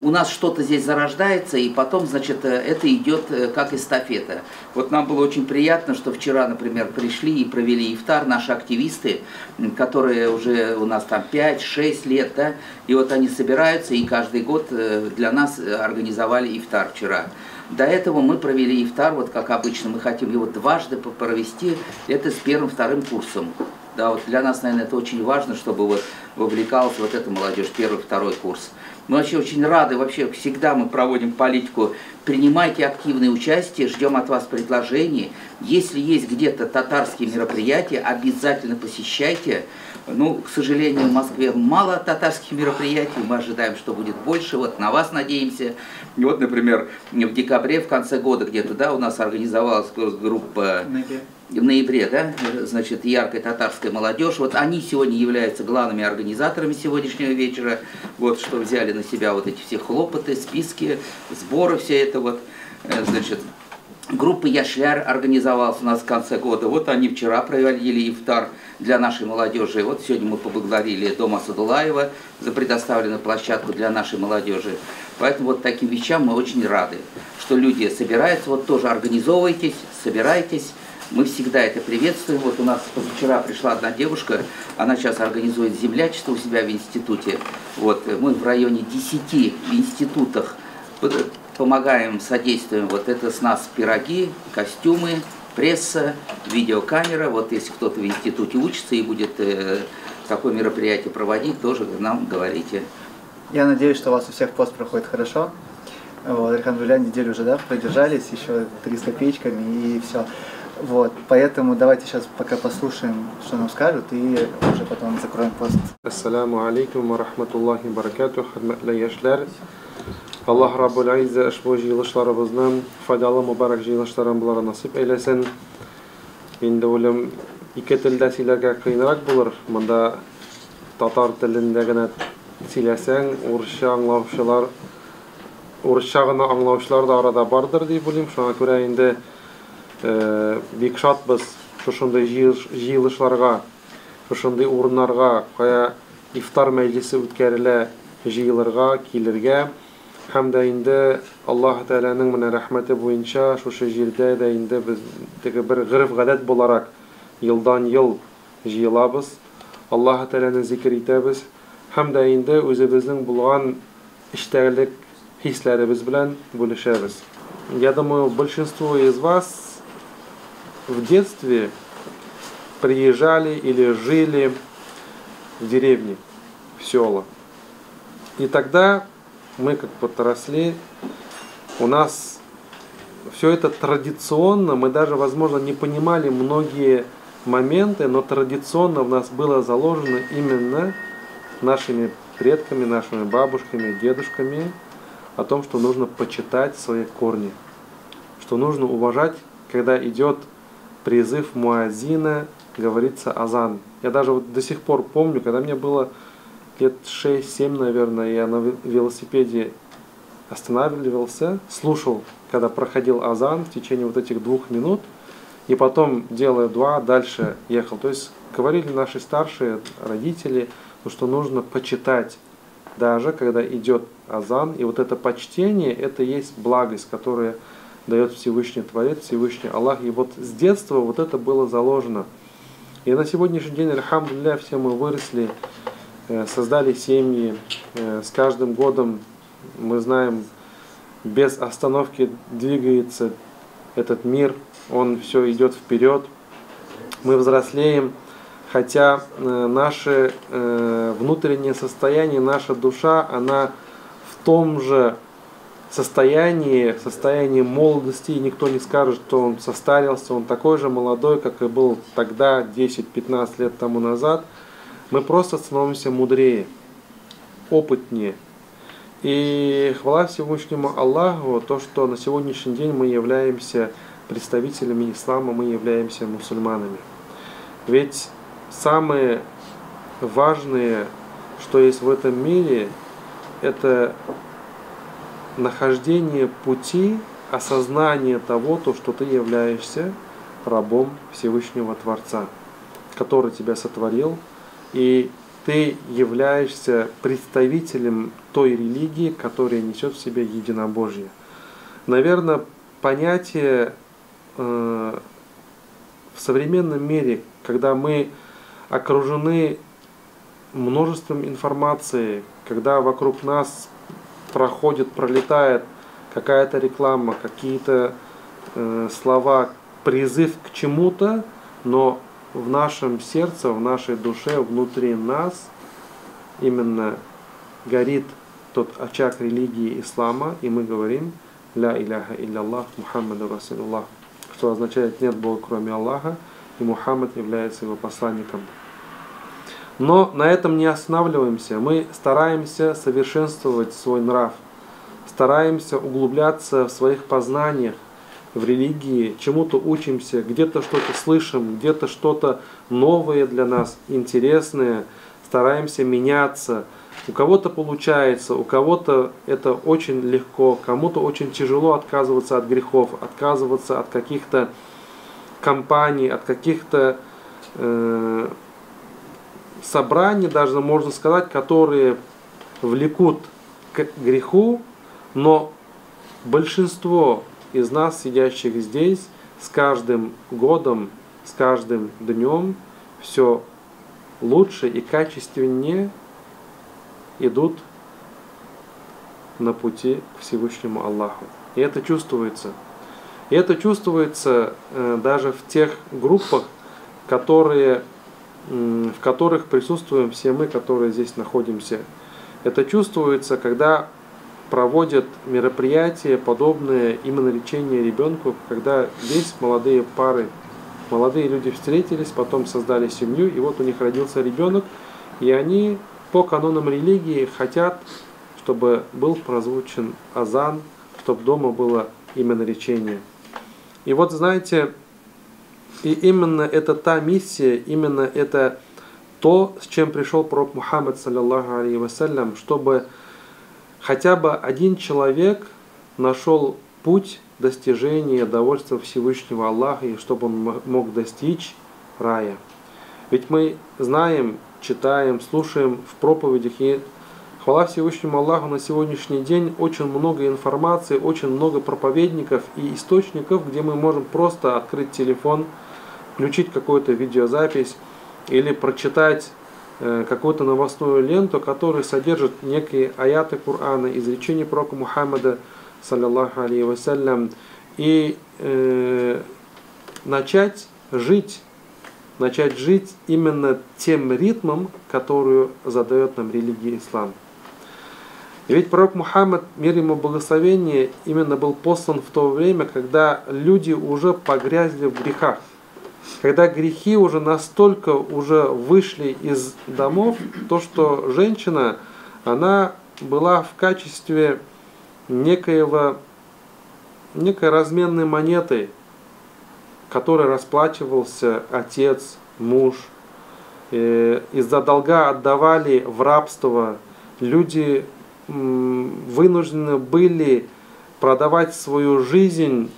у нас что-то здесь зарождается, и потом, значит, это идет как эстафета. Вот нам было очень приятно, что вчера, например, пришли и провели ифтар наши активисты, которые уже у нас там 5-6 лет, да, и вот они собираются, и каждый год для нас организовали ифтар вчера. До этого мы провели ифтар, вот как обычно, мы хотим его дважды провести, это с первым-вторым курсом. Да, вот для нас, наверное, это очень важно, чтобы вот вовлекалась вот эта молодежь, первый-второй курс. Мы вообще очень рады, вообще всегда мы проводим политику. Принимайте активное участие, ждем от вас предложений. Если есть где-то татарские мероприятия, обязательно посещайте. Ну, к сожалению, в Москве мало татарских мероприятий, мы ожидаем, что будет больше, вот на вас надеемся. И вот, например, в декабре, в конце года где-то, да, у нас организовалась группа... В ноябре, да, значит, яркая татарская молодежь. Вот они сегодня являются главными организаторами сегодняшнего вечера. Вот, что взяли на себя вот эти все хлопоты, списки, сборы, все это вот. Значит, группа Яшляр организовалась у нас в конце года. Вот они вчера проводили ифтар для нашей молодежи. Вот сегодня мы поблагодарили Дом Асадулаева за предоставленную площадку для нашей молодежи. Поэтому вот таким вещам мы очень рады, что люди собираются. Вот тоже организовывайтесь, собирайтесь. Мы всегда это приветствуем. Вот у нас позавчера пришла одна девушка, она сейчас организует землячество у себя в институте. Вот, мы в районе 10 институтах помогаем, содействуем. Вот это с нас пироги, костюмы, пресса, видеокамера. Вот если кто-то в институте учится и будет такое мероприятие проводить, тоже нам говорите. Я надеюсь, что у вас у всех пост проходит хорошо. Вот, альхамдулилля, неделю уже, да, продержались, еще 3 с копеечками и все. Вот, поэтому давайте сейчас пока послушаем, что нам скажут, и уже потом закроем пост. Ассаламу алейкум ва рахматуллахи баракатух, хадматлы яшляр. Аллах Раббул Айза ашбу жиылышларыбыздан файдалы мубарак жиылышларын буларга насип әйләсен. Инде улым 2 телдә сөйләргә кыйнрак булыр. Монда татар телендә генә сөйләсәң, урысча аңлаучылар, урысча гына аңлаучылар да арада бардыр дип уйлыйм. Шуңа күрә инде бик шатбыз шушындай җыелышларга, шушындай урыннарга, кая ифтар мәҗлесе үткәрелә, җыелырга, килергә. Һәм дә инде Аллаһ Тәгаләнең менә рәхмәте буенча шушы җирдә дә инде без теге бер гырыф-гадәт буларак елдан-ел җыелабыз. Аллаһ Тәгаләне зикр итәбез. Һәм дә инде үзебезнең булган эчтәлек хисләребез белән бүлешәбез. Я думаю, большинство из вас в детстве приезжали или жили в деревне, в села. И тогда мы как подросли, у нас все это традиционно, мы даже, возможно, не понимали многие моменты, но традиционно в нас было заложено именно нашими предками, нашими бабушками, дедушками о том, что нужно почитать свои корни, что нужно уважать, когда идет призыв муаззина, говорится азан. Я даже вот до сих пор помню, когда мне было лет 6-7, наверное, я на велосипеде останавливался, слушал, когда проходил азан в течение вот этих 2 минут, и потом, делая дуа, дальше ехал. То есть говорили наши старшие родители, что нужно почитать, даже когда идет азан. И вот это почтение, это есть благость, которая дает Всевышний Творец, Всевышний Аллах. И вот с детства вот это было заложено. И на сегодняшний день, альхамдулилля, все мы выросли, создали семьи. С каждым годом, мы знаем, без остановки двигается этот мир. Он все идет вперед. Мы взрослеем, хотя наше внутреннее состояние, наша душа, она в том же состоянии молодости, и никто не скажет, что он состарился, он такой же молодой, как и был тогда, 10-15 лет тому назад. Мы просто становимся мудрее, опытнее. И хвала Всевышнему Аллаху, то, что на сегодняшний день мы являемся представителями ислама, мы являемся мусульманами. Ведь самые важные, что есть в этом мире, это нахождение пути, осознание того, что ты являешься рабом Всевышнего Творца, который тебя сотворил, и ты являешься представителем той религии, которая несет в себе единобожие. Наверное, понятие в современном мире, когда мы окружены множеством информации, когда вокруг нас пролетает какая-то реклама, какие-то слова, призыв к чему-то, но в нашем сердце, в нашей душе, внутри нас именно горит тот очаг религии ислама, и мы говорим «Ля иляха илля Мухаммаду Расулуллах», что означает «нет Бога кроме Аллаха», и Мухаммад является его посланником. Но на этом не останавливаемся. Мы стараемся совершенствовать свой нрав, стараемся углубляться в своих познаниях, в религии, чему-то учимся, где-то что-то слышим, где-то что-то новое для нас, интересное, стараемся меняться. У кого-то получается, у кого-то это очень легко, кому-то очень тяжело отказываться от грехов, отказываться от каких-то компаний, от каких-то собраний, даже можно сказать, которые влекут к греху, но большинство из нас, сидящих здесь, с каждым годом, с каждым днем все лучше и качественнее идут на пути к Всевышнему Аллаху. И это чувствуется. И это чувствуется даже в тех группах, в которых присутствуем все мы, которые здесь находимся. Это чувствуется, когда проводят мероприятия, подобные именно лечению ребенку, когда здесь молодые пары, молодые люди встретились, потом создали семью, и вот у них родился ребенок, и они по канонам религии хотят, чтобы был прозвучен азан, чтобы дома было именно лечение. И вот знаете, и именно это та миссия, именно это то, с чем пришел пророк Мухаммад, саллаллаху алейхи вассалям, чтобы хотя бы один человек нашел путь достижения довольства Всевышнего Аллаха, и чтобы он мог достичь рая. Ведь мы знаем, читаем, слушаем в проповедях, и хвала Всевышнему Аллаху, на сегодняшний день очень много информации, очень много проповедников и источников, где мы можем просто открыть телефон, включить какую-то видеозапись или прочитать какую-то новостную ленту, которая содержит некие аяты Корана, изречения пророка Мухаммада, саллаллаху алейхи вассалям, и начать жить именно тем ритмом, который задает нам религия ислам. И ведь пророк Мухаммад, мир ему благословение, именно был послан в то время, когда люди уже погрязли в грехах. Когда грехи уже настолько уже вышли из домов, то что женщина, она была в качестве некой разменной монеты, которой расплачивался отец, муж. Из-за долга отдавали в рабство. Люди вынуждены были продавать свою жизнь,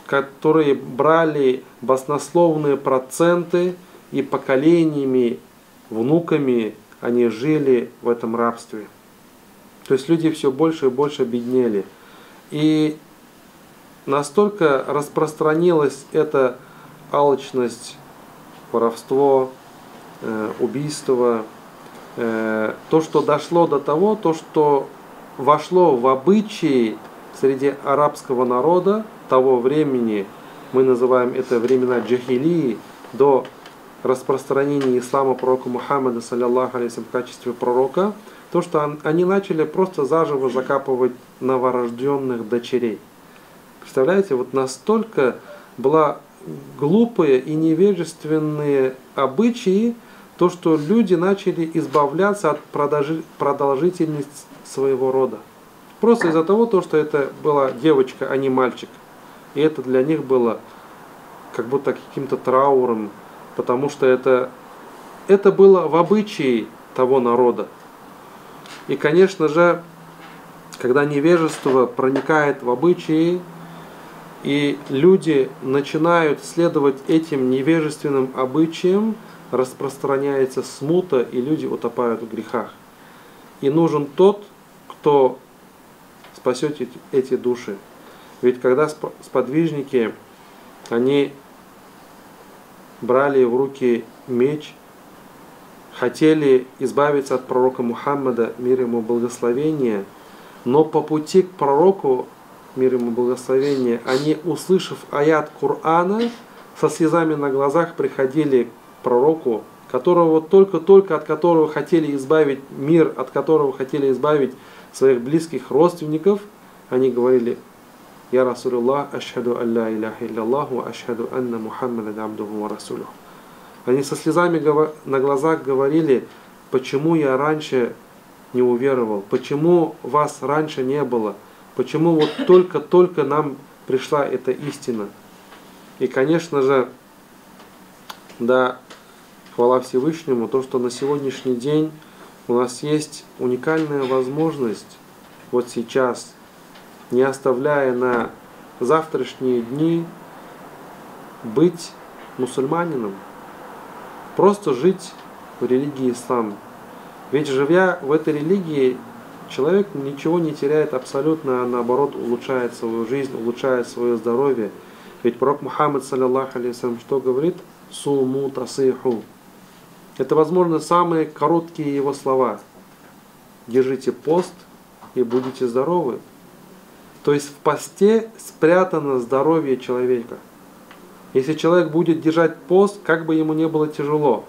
которые брали баснословные проценты, и поколениями, внуками они жили в этом рабстве. То есть люди все больше и больше беднели. И настолько распространилась эта алчность, воровство, убийство, то, что дошло до того, то, что вошло в обычаи среди арабского народа того времени, мы называем это времена джахилии, до распространения ислама пророка Мухаммада, саллаллаху алейхи в качестве пророка, то, что они начали просто заживо закапывать новорожденных дочерей. Представляете, вот настолько была глупые и невежественные обычаи, то, что люди начали избавляться от продолжительности своего рода. Просто из-за того, что это была девочка, а не мальчик. И это для них было как будто каким-то трауром, потому что это было в обычае того народа. И, конечно же, когда невежество проникает в обычаи, и люди начинают следовать этим невежественным обычаям, распространяется смута, и люди утопают в грехах. И нужен тот, что спасет эти души. Ведь когда сподвижники, они брали в руки меч, хотели избавиться от пророка Мухаммада, мир ему благословение, но по пути к пророку, мир ему благословение, они, услышав аят Корана, со слезами на глазах приходили к пророку, которого только-только, от которого хотели избавить мир, от которого хотели избавить своих близких родственников, они говорили: «Я Расулуллах, ашхаду алла иляха илляллаху, ашхаду анна Мухаммадан абдуху ва расулюху». Они со слезами на глазах говорили: почему я раньше не уверовал, почему вас раньше не было, почему вот только-только нам пришла эта истина. И, конечно же, да, хвала Всевышнему, то, что на сегодняшний день у нас есть уникальная возможность вот сейчас, не оставляя на завтрашние дни, быть мусульманином, просто жить в религии ислам. Ведь живя в этой религии, человек ничего не теряет абсолютно, а наоборот улучшает свою жизнь, улучшает свое здоровье. Ведь пророк Мухаммад, саллаллаху алейхи вассалям, что говорит? Суму тасиху. Это, возможно, самые короткие его слова. Держите пост и будете здоровы. То есть в посте спрятано здоровье человека. Если человек будет держать пост, как бы ему не было тяжело,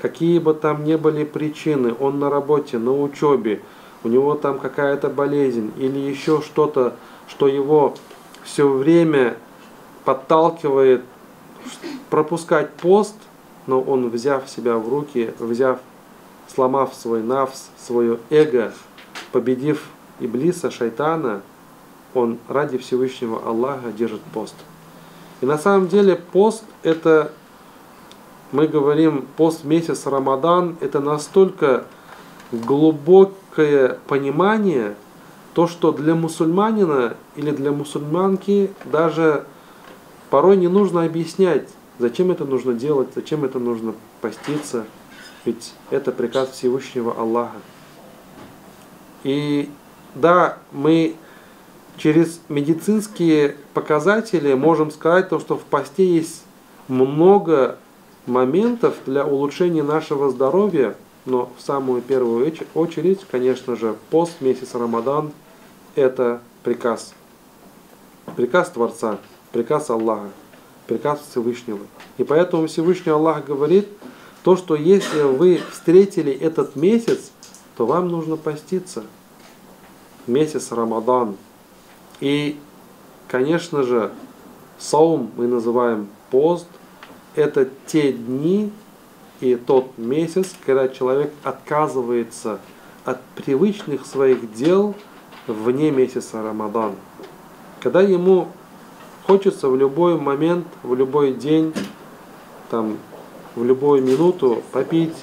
какие бы там ни были причины, он на работе, на учебе, у него там какая-то болезнь или еще что-то, что его все время подталкивает пропускать пост, но он, взяв себя в руки, сломав свой нафс, свое эго, победив Иблиса, шайтана, он ради Всевышнего Аллаха держит пост. И на самом деле пост — это, мы говорим, пост в месяц Рамадан, это настолько глубокое понимание, то, что для мусульманина или для мусульманки даже порой не нужно объяснять, зачем это нужно делать, зачем это нужно поститься, ведь это приказ Всевышнего Аллаха. И да, мы через медицинские показатели можем сказать, что в посте есть много моментов для улучшения нашего здоровья, но в самую первую очередь, конечно же, пост месяц Рамадан — это приказ. Приказ Творца, приказ Аллаха, приказ Всевышнего. И поэтому Всевышний Аллах говорит, то, что если вы встретили этот месяц, то вам нужно поститься. Месяц Рамадан. И, конечно же, саум мы называем пост. Это те дни и тот месяц, когда человек отказывается от привычных своих дел вне месяца Рамадан. Когда ему хочется в любой момент, в любой день, там, в любую минуту попить,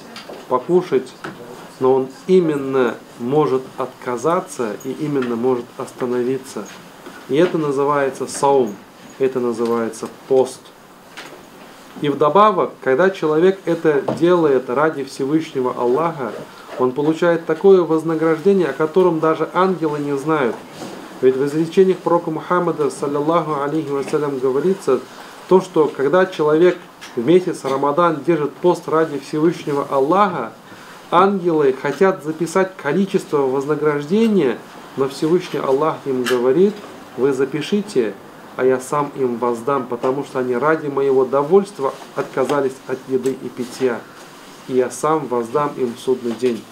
покушать, но он именно может отказаться и именно может остановиться. И это называется саум, это называется пост. И вдобавок, когда человек это делает ради Всевышнего Аллаха, он получает такое вознаграждение, о котором даже ангелы не знают. Ведь в изречениях пророка Мухаммада, саллаллаху алейхи вассалям, говорится, то, что когда человек в месяц Рамадан держит пост ради Всевышнего Аллаха, ангелы хотят записать количество вознаграждения, но Всевышний Аллах им говорит: вы запишите, а я сам им воздам, потому что они ради моего довольства отказались от еды и питья, и я сам воздам им в судный день.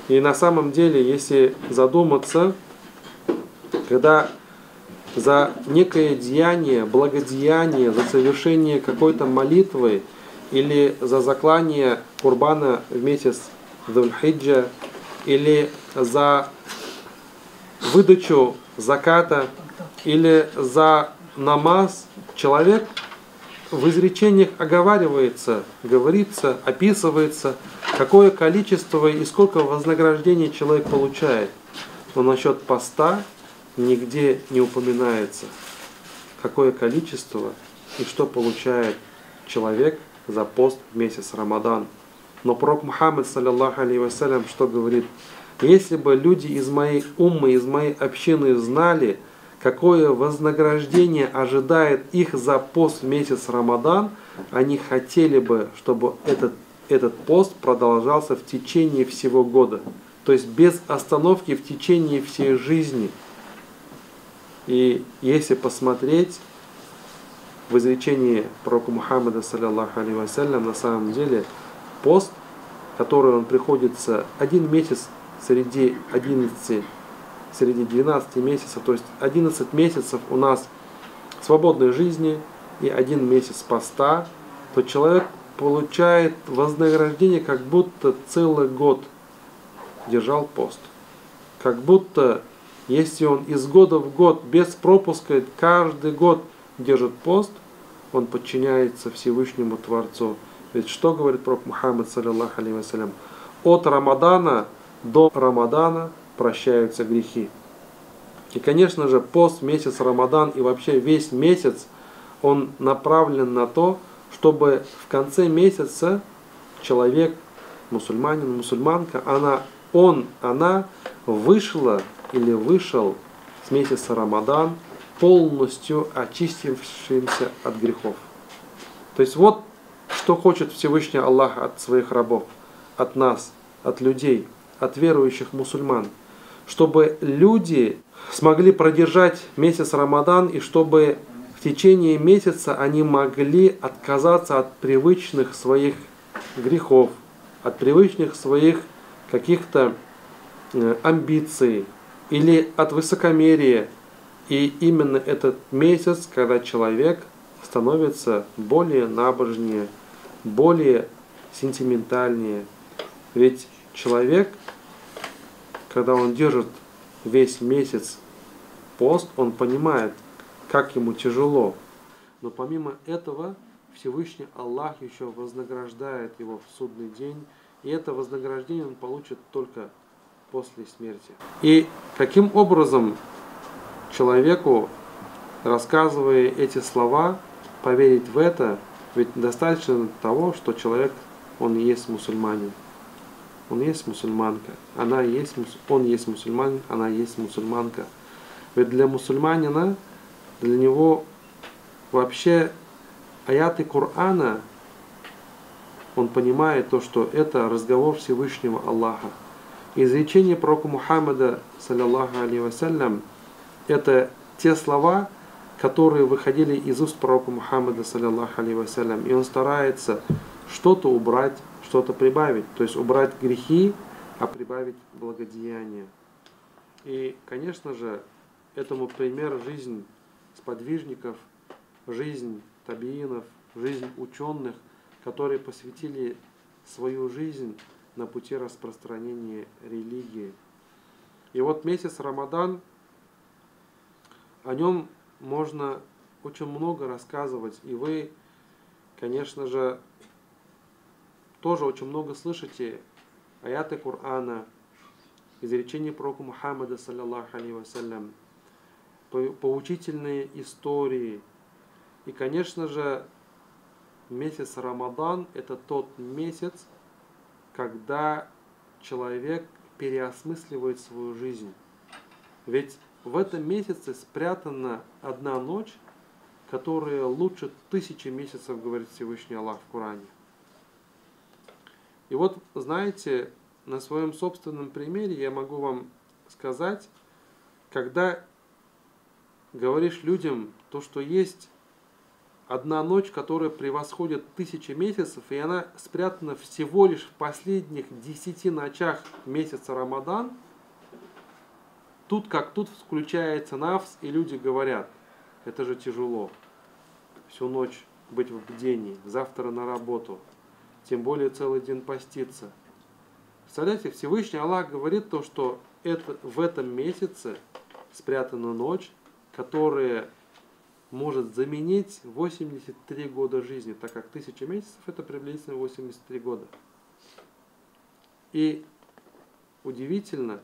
И на самом деле, если задуматься, когда за некое деяние, благодеяние, за совершение какой-то молитвы или за заклание курбана в месяц Дзуль-Хиджа, или за выдачу заката, или за намаз, человек в изречениях оговаривается, говорится, описывается, какое количество и сколько вознаграждений человек получает. Но насчет поста нигде не упоминается, какое количество и что получает человек за пост в месяц Рамадан. Но пророк Мухаммад, саллаллаху алейхи вассалям, что говорит? Если бы люди из моей уммы, из моей общины знали, какое вознаграждение ожидает их за пост в месяц Рамадан, они хотели бы, чтобы этот пост продолжался в течение всего года. То есть без остановки в течение всей жизни. И если посмотреть в изречении пророка Мухаммада, саллиллаху алейхи вассалям, на самом деле пост, который он приходится один месяц среди 12 месяцев, то есть 11 месяцев у нас свободной жизни и 1 месяц поста, то человек получает вознаграждение, как будто целый год держал пост. Как будто, если он из года в год, без пропуска, каждый год держит пост, он подчиняется Всевышнему Творцу. Ведь что говорит пророк Мухаммад, саллиллаху алейхи вассалям? От Рамадана до Рамадана прощаются грехи. И, конечно же, пост, месяц Рамадан и вообще весь месяц, он направлен на то, чтобы в конце месяца человек, мусульманин, мусульманка, она вышла или вышел с месяца Рамадан полностью очистившимся от грехов. То есть вот что хочет Всевышний Аллах от своих рабов, от нас, от людей, от верующих мусульман, чтобы люди смогли продержать месяц Рамадан и чтобы в течение месяца они могли отказаться от привычных своих грехов, от привычных своих каких-то амбиций или от высокомерия. И именно этот месяц, когда человек становится более набожнее, более сентиментальнее. Ведь человек, когда он держит весь месяц пост, он понимает, как ему тяжело. Но помимо этого, Всевышний Аллах еще вознаграждает его в судный день. И это вознаграждение он получит только после смерти. И каким образом человеку, рассказывая эти слова, поверить в это? Ведь достаточно того, что человек, он есть мусульманин. Он есть мусульманка. Он есть мусульманин, она есть мусульманка. Ведь для мусульманина, для него вообще аяты Корана, он понимает то, что это разговор Всевышнего Аллаха. Изречение пророка Мухаммада, саллиллаху алейхи вассалям, это те слова, которые выходили из уст пророка Мухаммада, саллиллаху алейхи вассалям. И он старается что-то убрать, что-то прибавить. То есть убрать грехи, а прибавить благодеяния. И, конечно же, этому пример жизнь сподвижников, жизнь табиинов, жизнь ученых, которые посвятили свою жизнь на пути распространения религии. И вот месяц Рамадан, о нем можно очень много рассказывать. И вы, конечно же, тоже очень много слышите аяты Корана, изречения пророка Мухаммада, саллиллаху алейхи вассалям, поучительные истории. И, конечно же, месяц Рамадан – это тот месяц, когда человек переосмысливает свою жизнь. Ведь в этом месяце спрятана одна ночь, которая лучше 1000 месяцев, говорит Всевышний Аллах в Коране. И вот, знаете, на своем собственном примере я могу вам сказать, когда говоришь людям то, что есть одна ночь, которая превосходит 1000 месяцев, и она спрятана всего лишь в последних 10 ночах месяца Рамадан, тут как тут включается нафс, и люди говорят, это же тяжело, всю ночь быть в бдении, завтра на работу, тем более целый день поститься. Представляете, Всевышний Аллах говорит то, что в этом месяце спрятана ночь, которая может заменить 83 года жизни, так как 1000 месяцев это приблизительно 83 года. И удивительно,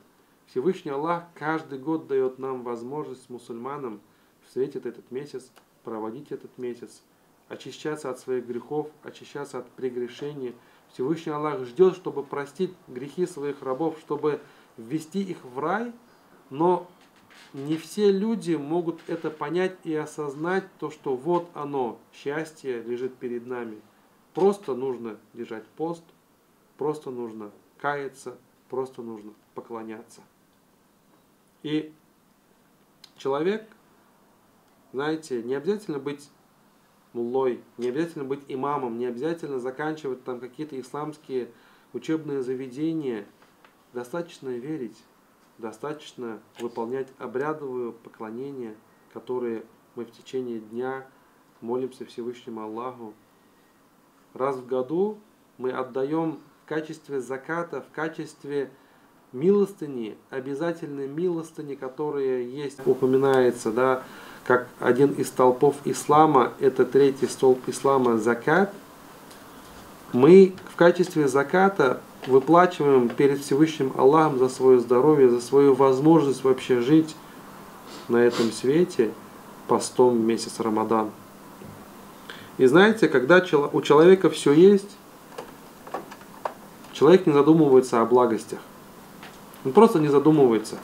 Всевышний Аллах каждый год дает нам возможность мусульманам встретить этот месяц, проводить этот месяц, очищаться от своих грехов, очищаться от прегрешений. Всевышний Аллах ждет, чтобы простить грехи своих рабов, чтобы ввести их в рай, но не все люди могут это понять и осознать, то, что вот оно, счастье лежит перед нами. Просто нужно держать пост, просто нужно каяться, просто нужно поклоняться. И человек, знаете, не обязательно быть муллой, не обязательно быть имамом, не обязательно заканчивать там какие-то исламские учебные заведения. Достаточно верить, достаточно выполнять обрядовые поклонения, которые мы в течение дня молимся Всевышнему Аллаху. Раз в году мы отдаем в качестве заката, в качестве милостыни, обязательной милостыни, которая есть, упоминается, да, как один из столпов ислама, это третий столб ислама, закат. Мы в качестве заката выплачиваем перед Всевышним Аллахом за свое здоровье, за свою возможность вообще жить на этом свете постом в месяц Рамадан. И знаете, когда у человека все есть, человек не задумывается о благостях. Он просто не задумывается.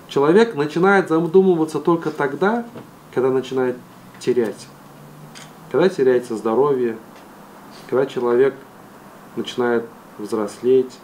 Человек начинает задумываться только тогда, когда начинает терять. Когда теряется здоровье, когда человек начинает взрослеть,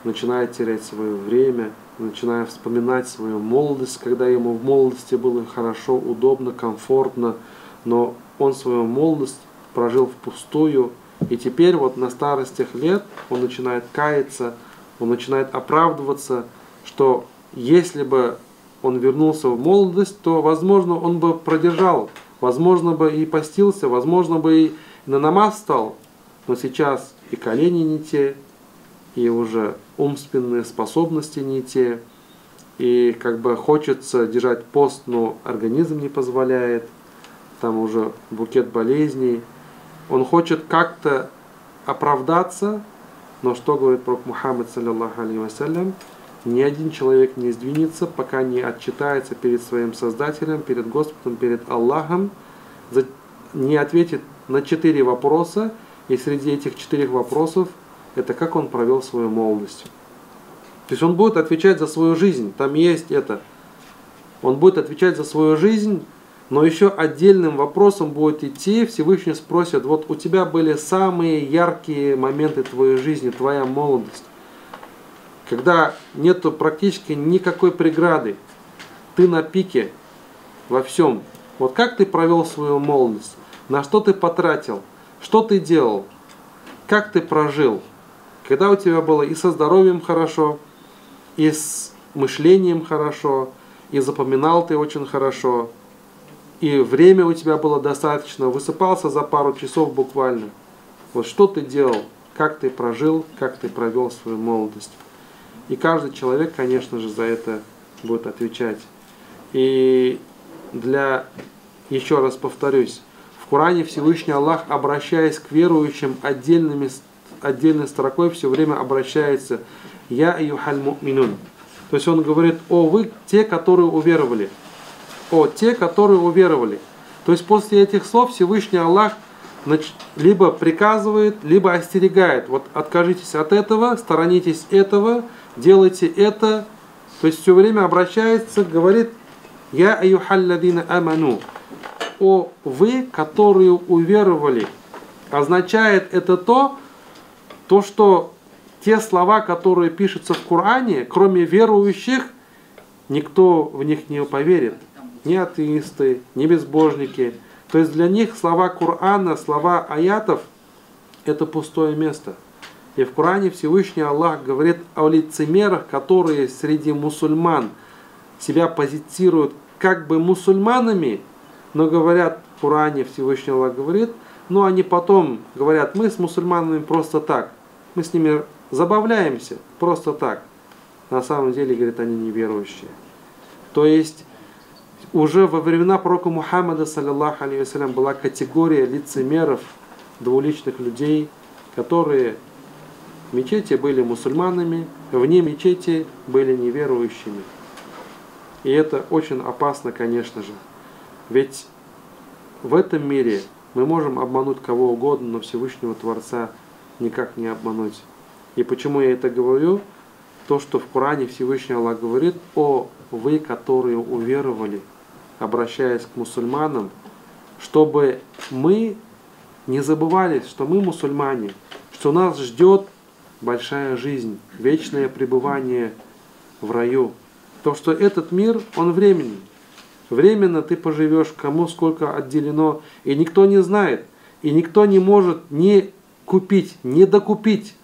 начинает терять свое время, начинает вспоминать свою молодость, когда ему в молодости было хорошо, удобно, комфортно, но он свою молодость прожил впустую, и теперь вот на старостях лет он начинает каяться, он начинает оправдываться, что если бы он вернулся в молодость, то, возможно, он бы продержал, возможно, бы и постился, возможно, бы и на намаз встал, но сейчас и колени не те, и уже умственные способности не те, и как бы хочется держать пост, но организм не позволяет, там уже букет болезней. Он хочет как-то оправдаться, но что говорит пророк Мухаммад, саллаллаху алейхи вассалям, ни один человек не сдвинется, пока не отчитается перед своим Создателем, перед Господом, перед Аллахом, не ответит на 4 вопроса, и среди этих 4 вопросов это как он провел свою молодость. То есть он будет отвечать за свою жизнь, там есть это. Он будет отвечать за свою жизнь, но еще отдельным вопросом будет идти, Всевышний спросит, вот у тебя были самые яркие моменты твоей жизни, твоя молодость, когда нету практически никакой преграды, ты на пике во всем. Вот как ты провел свою молодость, на что ты потратил, что ты делал, как ты прожил, когда у тебя было и со здоровьем хорошо, и с мышлением хорошо, и запоминал ты очень хорошо, и время у тебя было достаточно, высыпался за пару часов буквально. Вот что ты делал, как ты прожил, как ты провел свою молодость. И каждый человек, конечно же, за это будет отвечать. И еще раз повторюсь, в Коране Всевышний Аллах, обращаясь к верующим отдельной строкой, все время обращается «Я айюхаль му'минун». То есть он говорит: «О вы, те, которые уверовали». О, те, которые уверовали. То есть после этих слов Всевышний Аллах либо приказывает, либо остерегает. Вот откажитесь от этого, сторонитесь этого, делайте это. То есть все время обращается, говорит: «Я айюхалладина аману». О вы, которые уверовали. Означает это то, что те слова, которые пишутся в Коране, кроме верующих, никто в них не поверит. Ни атеисты, ни безбожники. То есть для них слова Корана, слова аятов — это пустое место. И в Коране Всевышний Аллах говорит о лицемерах, которые среди мусульман себя позицируют как бы мусульманами, но говорят в Коране, Всевышний Аллах говорит, но они потом говорят: мы с мусульманами просто так, мы с ними забавляемся просто так. На самом деле, говорит, они неверующие. То есть уже во времена пророка Мухаммада, саллаллаху алейхи вассалям, была категория лицемеров, двуличных людей, которые в мечети были мусульманами, вне мечети были неверующими. И это очень опасно, конечно же. Ведь в этом мире мы можем обмануть кого угодно, но Всевышнего Творца никак не обмануть. И почему я это говорю? то, что в Коране Всевышний Аллах говорит: «О вы, которые уверовали», обращаясь к мусульманам, чтобы мы не забывали, что мы мусульмане, что нас ждет большая жизнь, вечное пребывание в раю. То, что этот мир, он временный. Временно ты поживешь, кому сколько отделено, и никто не знает, и никто не может ни купить, ни докупить.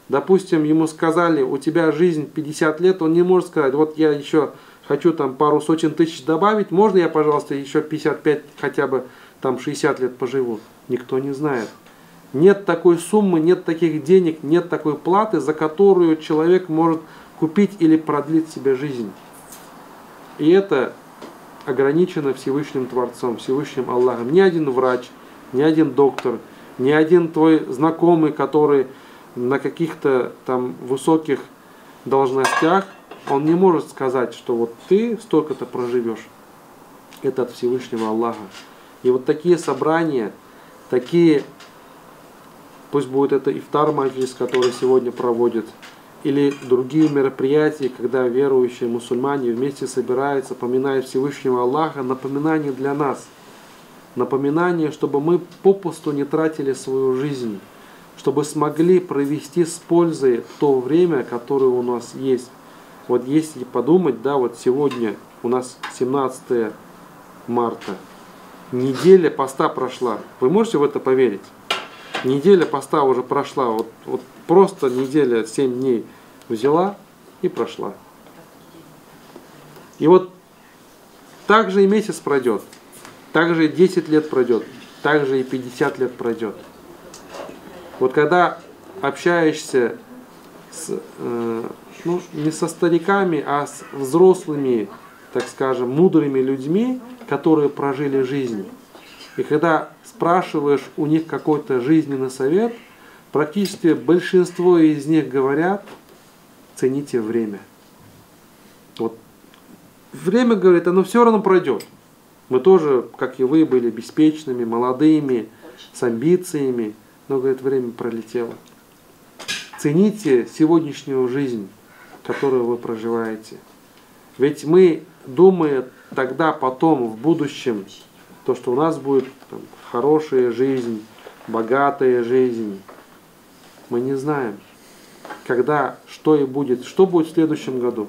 Допустим, ему сказали: у тебя жизнь 50 лет, он не может сказать: вот я еще хочу там пару сотен тысяч добавить, можно я, пожалуйста, еще 55, хотя бы там 60 лет поживу? Никто не знает. Нет такой суммы, нет таких денег, нет такой платы, за которую человек может купить или продлить себе жизнь. И это ограничено Всевышним Творцом, Всевышним Аллахом. Ни один врач, ни один доктор, ни один твой знакомый, который на каких-то там высоких должностях, он не может сказать, что вот ты столько-то проживешь. Это от Всевышнего Аллаха. И вот такие собрания, такие, пусть будет это ифтар маджлис, который сегодня проводят, или другие мероприятия, когда верующие мусульмане вместе собираются, поминают Всевышнего Аллаха, напоминание для нас. Напоминание, чтобы мы попусту не тратили свою жизнь, чтобы смогли провести с пользой то время, которое у нас есть. Вот если подумать, да, вот сегодня у нас 17 марта, неделя поста прошла. Вы можете в это поверить? Неделя поста уже прошла, вот просто неделя, 7 дней взяла и прошла. И вот так же и месяц пройдет, так же и 10 лет пройдет, так же и 50 лет пройдет. Вот когда общаешься не со стариками, а с взрослыми, так скажем, мудрыми людьми, которые прожили жизнь, и когда спрашиваешь у них какой-то жизненный совет, практически большинство из них говорят: цените время. Вот время, говорит, оно все равно пройдет. Мы тоже, как и вы, были беспечными, молодыми, с амбициями, но, говорит, время пролетело. Цените сегодняшнюю жизнь, которую вы проживаете. Ведь мы, думая тогда, потом, в будущем, то, что у нас будет там хорошая жизнь, богатая жизнь, мы не знаем, когда, что будет в следующем году,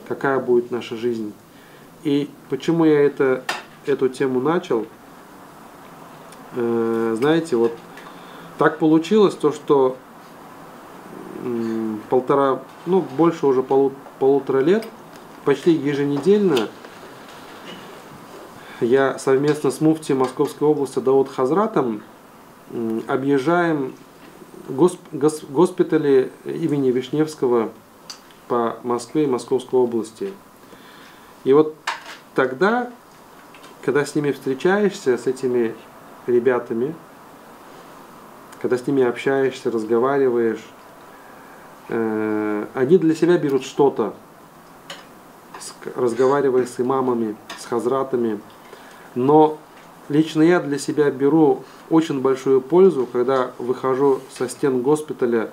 какая будет наша жизнь. И почему я эту тему начал? Знаете, вот так получилось, то, что больше уже полутора лет, почти еженедельно, я совместно с муфти Московской области Дауд Хазратом объезжаем госпитали имени Вишневского по Москве и Московской области. И вот тогда, когда с ними встречаешься, с этими ребятами, когда с ними общаешься, разговариваешь, они для себя берут что-то, разговаривая с имамами, с хазратами. Но лично я для себя беру очень большую пользу, когда выхожу со стен госпиталя,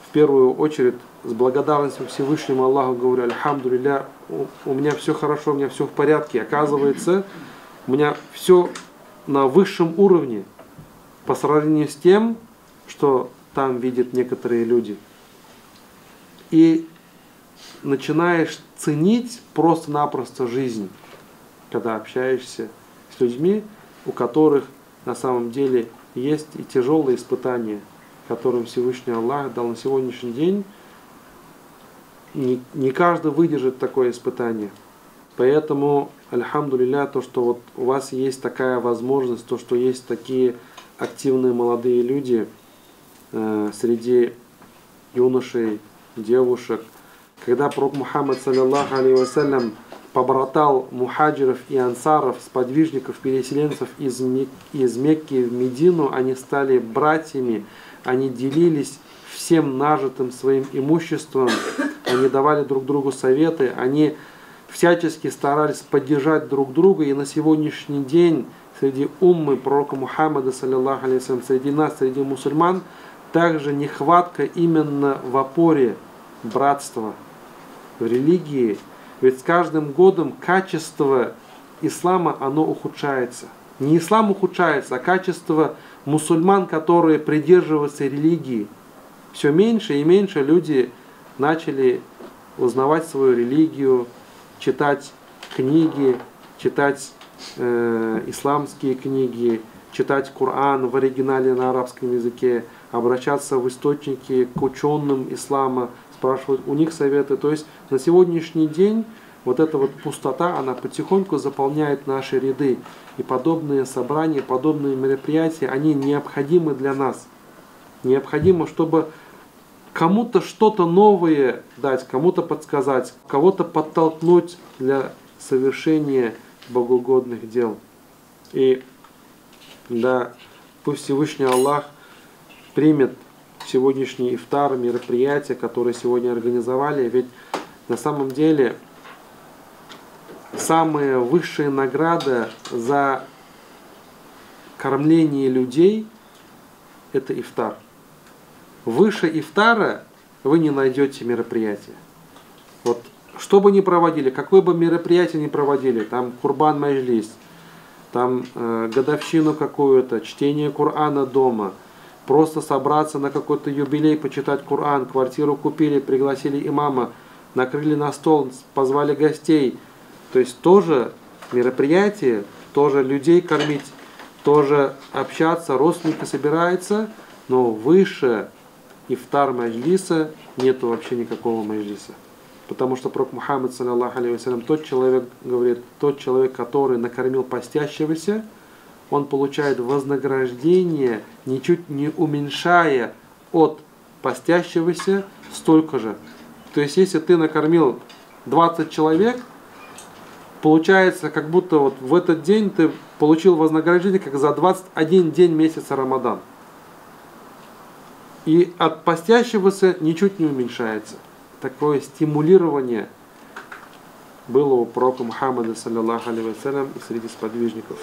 в первую очередь с благодарностью Всевышнему Аллаху говорю: альхамдулилля, у меня все хорошо, у меня все в порядке. Оказывается, у меня все на высшем уровне по сравнению с тем, что там видят некоторые люди. И начинаешь ценить просто-напросто жизнь, когда общаешься с людьми, у которых на самом деле есть и тяжелые испытания, которым Всевышний Аллах дал на сегодняшний день. Не каждый выдержит такое испытание. Поэтому, альхамдулилля, то, что вот у вас есть такая возможность, то, что есть такие активные молодые люди среди юношей, девушек. Когда пророк Мухаммад, саллаллаху алейхи вассалям, побратал мухаджиров и ансаров, сподвижников, переселенцев из Мекки в Медину, они стали братьями, они делились всем нажитым своим имуществом, они давали друг другу советы, они всячески старались поддержать друг друга, и на сегодняшний день среди уммы пророка Мухаммада, саллаллаху алейхи вассалям, среди нас, среди мусульман, также нехватка именно в опоре, братство в религии, ведь с каждым годом качество ислама, оно ухудшается. Не ислам ухудшается, а качество мусульман, которые придерживаются религии. Все меньше и меньше люди начали узнавать свою религию, читать книги, читать исламские книги, читать Коран в оригинале на арабском языке, обращаться в источники к ученым ислама, спрашивать у них советы. То есть на сегодняшний день вот эта вот пустота, она потихоньку заполняет наши ряды. И подобные собрания, подобные мероприятия, они необходимы для нас. Необходимо, чтобы кому-то что-то новое дать, кому-то подсказать, кого-то подтолкнуть для совершения богоугодных дел. И да, пусть Всевышний Аллах примет сегодняшний ифтар, мероприятия, которые сегодня организовали. Ведь на самом деле самая высшая награда за кормление людей – это ифтар. Выше ифтара вы не найдете мероприятия. Вот что бы ни проводили, какое бы мероприятие ни проводили, там Курбан Маджлис, там годовщину какую-то, чтение Корана дома, просто собраться на какой-то юбилей, почитать Коран, квартиру купили, пригласили имама, накрыли на стол, позвали гостей. То есть тоже мероприятие, тоже людей кормить, тоже общаться, родственники собираются, но выше ифтар маджлиса нету вообще никакого маджлиса. Потому что пророк Мухаммад, саллаллаху алейхи вассалям, тот человек, говорит, тот человек, который накормил постящегося, он получает вознаграждение, ничуть не уменьшая от постящегося столько же. То есть, если ты накормил 20 человек, получается, как будто вот в этот день ты получил вознаграждение, как за 21 день месяца Рамадан. И от постящегося ничуть не уменьшается. Такое стимулирование было у пророка Мухаммада, саллаллаху алейхи вассалям, и среди сподвижников.